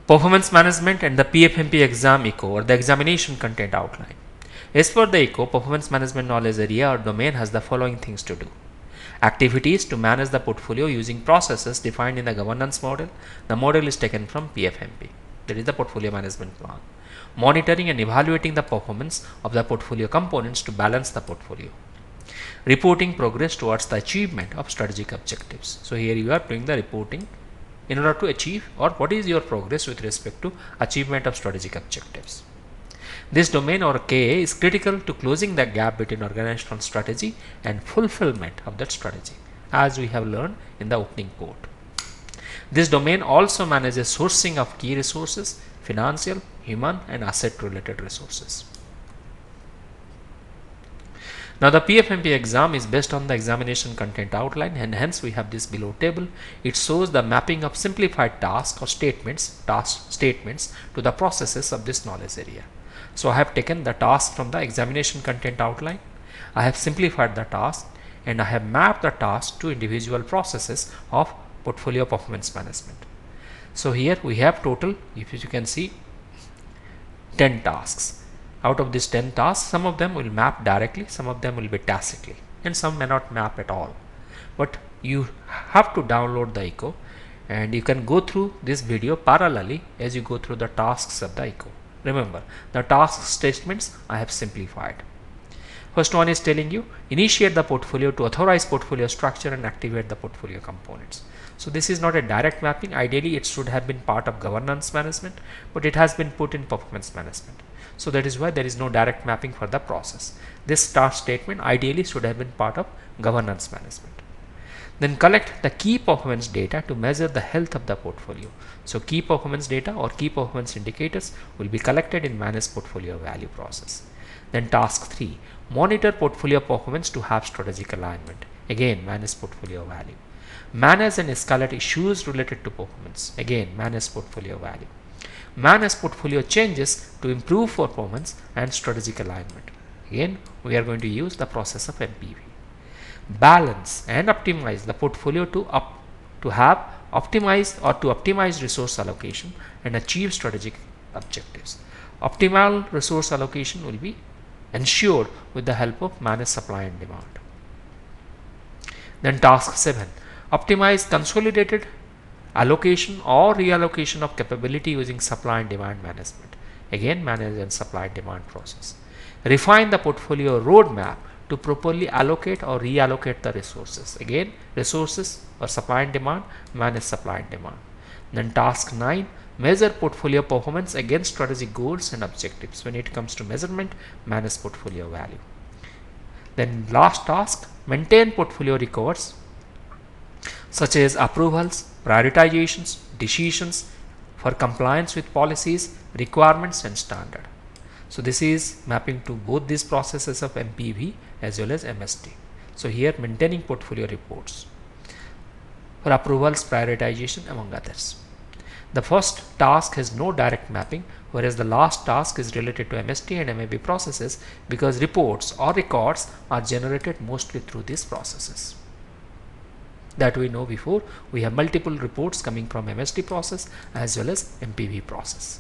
Performance management and the PFMP exam echo, or the examination content outline. As per the echo, performance management knowledge area or domain has the following things to do. Activities to manage the portfolio using processes defined in the governance model. The model is taken from PFMP. That is the portfolio management plan. Monitoring and evaluating the performance of the portfolio components to balance the portfolio. Reporting progress towards the achievement of strategic objectives. So here you are doing the reporting in order to achieve, or what is your progress with respect to achievement of strategic objectives. This domain or KA is critical to closing the gap between organizational strategy and fulfillment of that strategy, as we have learned in the opening quote. This domain also manages sourcing of key resources, financial, human and asset related resources. Now the PFMP exam is based on the examination content outline, and hence we have this below table. It shows the mapping of simplified tasks or statements to the processes of this knowledge area. So I have taken the task from the examination content outline, I have simplified the task, and I have mapped the task to individual processes of portfolio performance management. So here we have total, if you can see, 10 tasks. Out of these 10 tasks, some of them will map directly, some of them will be tacitly, and some may not map at all. But you have to download the echo, and you can go through this video parallelly as you go through the tasks of the echo. Remember, the task statements I have simplified. First one is telling you initiate the portfolio to authorize portfolio structure and activate the portfolio components. So this is not a direct mapping. Ideally it should have been part of governance management, but it has been put in performance management. So that is why there is no direct mapping for the process. This task statement ideally should have been part of governance management. Then collect the key performance data to measure the health of the portfolio. So key performance data or key performance indicators will be collected in manage portfolio value process. Then task 3, monitor portfolio performance to have strategic alignment. Again, manage portfolio value. Manage and escalate issues related to performance. Again, manage portfolio value. Manage portfolio changes to improve performance and strategic alignment. Again, we are going to use the process of MPV. Balance and optimize the portfolio to optimize resource allocation and achieve strategic objectives. Optimal resource allocation will be ensured with the help of manage supply and demand. Then task 7, optimize consolidated allocation or reallocation of capability using supply and demand management. Again, manage and supply and demand process. Refine the portfolio roadmap to properly allocate or reallocate the resources. Again, resources or supply and demand, manage supply and demand. Then task 9, measure portfolio performance against strategic goals and objectives. When it comes to measurement, manage portfolio value. Then last task, maintain portfolio records such as approvals, prioritizations, decisions for compliance with policies, requirements and standard. So this is mapping to both these processes of MPV as well as MST. So here maintaining portfolio reports for approvals, prioritization among others. The first task has no direct mapping, whereas the last task is related to MST and MAB processes because reports or records are generated mostly through these processes. That we know before, we have multiple reports coming from MST process as well as MPV process.